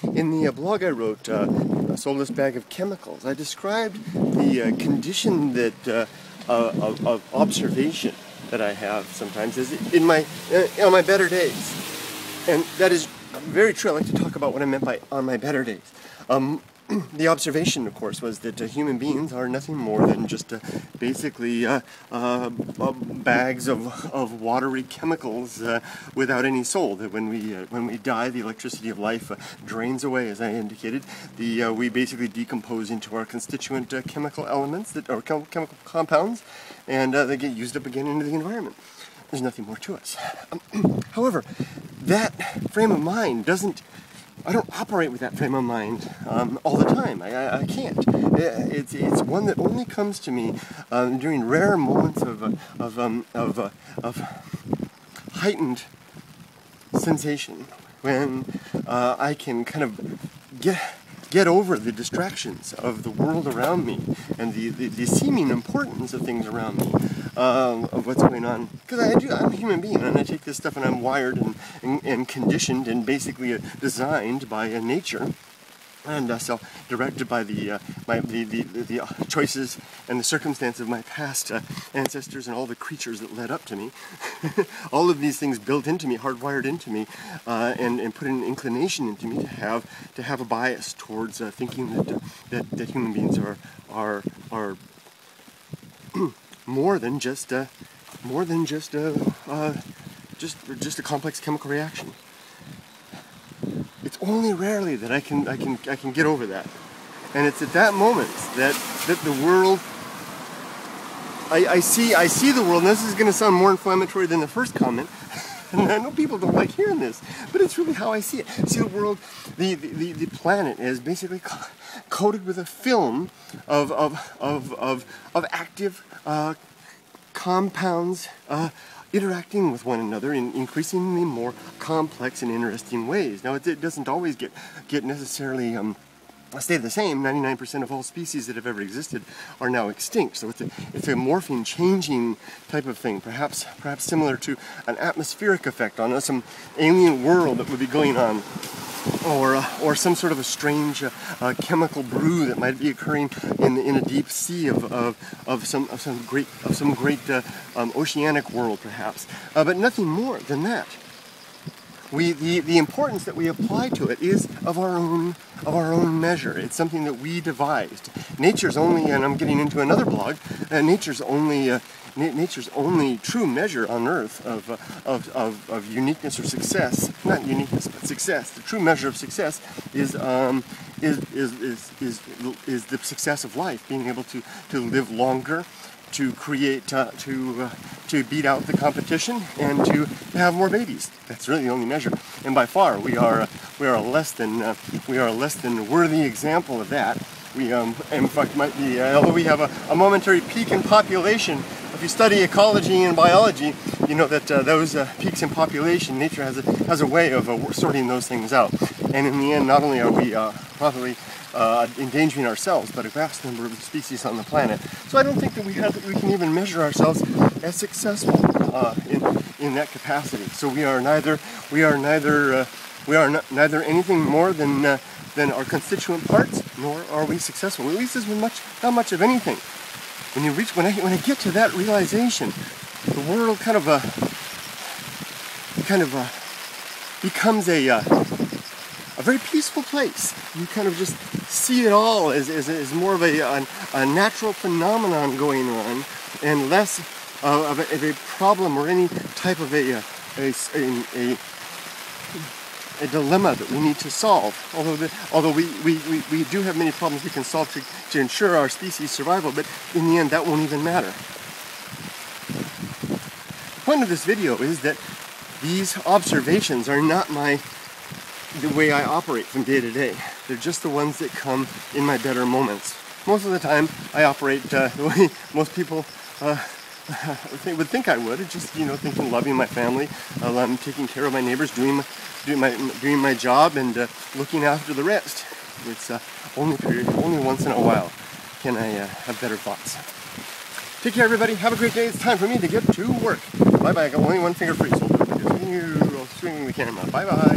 In the blog I wrote, A Soulless Bag of Chemicals, I described the condition that of observation that I have sometimes is on my better days, and that is very true. I like to talk about what I meant by on my better days. The observation, of course, was that human beings are nothing more than just basically bags of watery chemicals without any soul. That when we die, the electricity of life drains away, as I indicated. We basically decompose into our constituent chemical elements, or chemical compounds, and they get used up again into the environment. There's nothing more to us. However, that frame of mind I don't operate with that frame of mind all the time. I can't. It's one that only comes to me during rare moments of heightened sensation, when I can kind of get over the distractions of the world around me and the seeming importance of things around me, of what's going on. Because I'm a human being, and I take this stuff, and I'm wired and conditioned and basically designed by nature, and so directed by the choices and the circumstances of my past ancestors and all the creatures that led up to me. All of these things built into me, hardwired into me, and put an inclination into me to have a bias towards thinking that human beings are more than just a complex chemical reaction. It's only rarely that I can get over that, and it's at that moment that the world, I see the world. And this is going to sound more inflammatory than the first comment, and I know people don't like hearing this, but it's really how I see it. I see the world, the planet is basically coated with a film of active compounds interacting with one another in increasingly more complex and interesting ways. Now, it doesn't always get necessarily stay the same. 99% of all species that have ever existed are now extinct. So it's a morphing, changing type of thing. Perhaps similar to an atmospheric effect on some alien world that would be going on, or some sort of a strange chemical brew that might be occurring in a deep sea of some great oceanic world, perhaps. But nothing more than that. The importance that we apply to it is of our own measure. It's something that we devised. Nature's only, and I'm getting into another blog, nature's only true measure on Earth of uniqueness or success, not uniqueness but success. The true measure of success is the success of life, being able to live longer, to create, to beat out the competition, and to have more babies. That's really the only measure. And by far, we are a less than worthy example of that. We, in fact, might be, although we have a momentary peak in population. If you study ecology and biology, you know that those peaks in population, nature has a way of sorting those things out. And in the end, not only are we probably endangering ourselves, but a vast number of species on the planet. So I don't think that we can even measure ourselves as successful in that capacity. So we are neither anything more than our constituent parts, nor are we successful. At least as not much of anything. When I get to that realization, the world kind of becomes a very peaceful place. You kind of just see it all as more of a natural phenomenon going on, and less of a problem or any type of a dilemma that we need to solve. Although we do have many problems we can solve to ensure our species' survival, but in the end that won't even matter. The point of this video is that these observations are not the way I operate from day to day. They're just the ones that come in my better moments. Most of the time I operate the way most people would think I would. It's just, thinking, loving my family, taking care of my neighbors, doing my job, and looking after the rest. It's only once in a while can I have better thoughts. Take care, everybody. Have a great day. It's time for me to get to work. Bye bye. I got only one finger free, so I'll continue swinging the camera. Bye bye.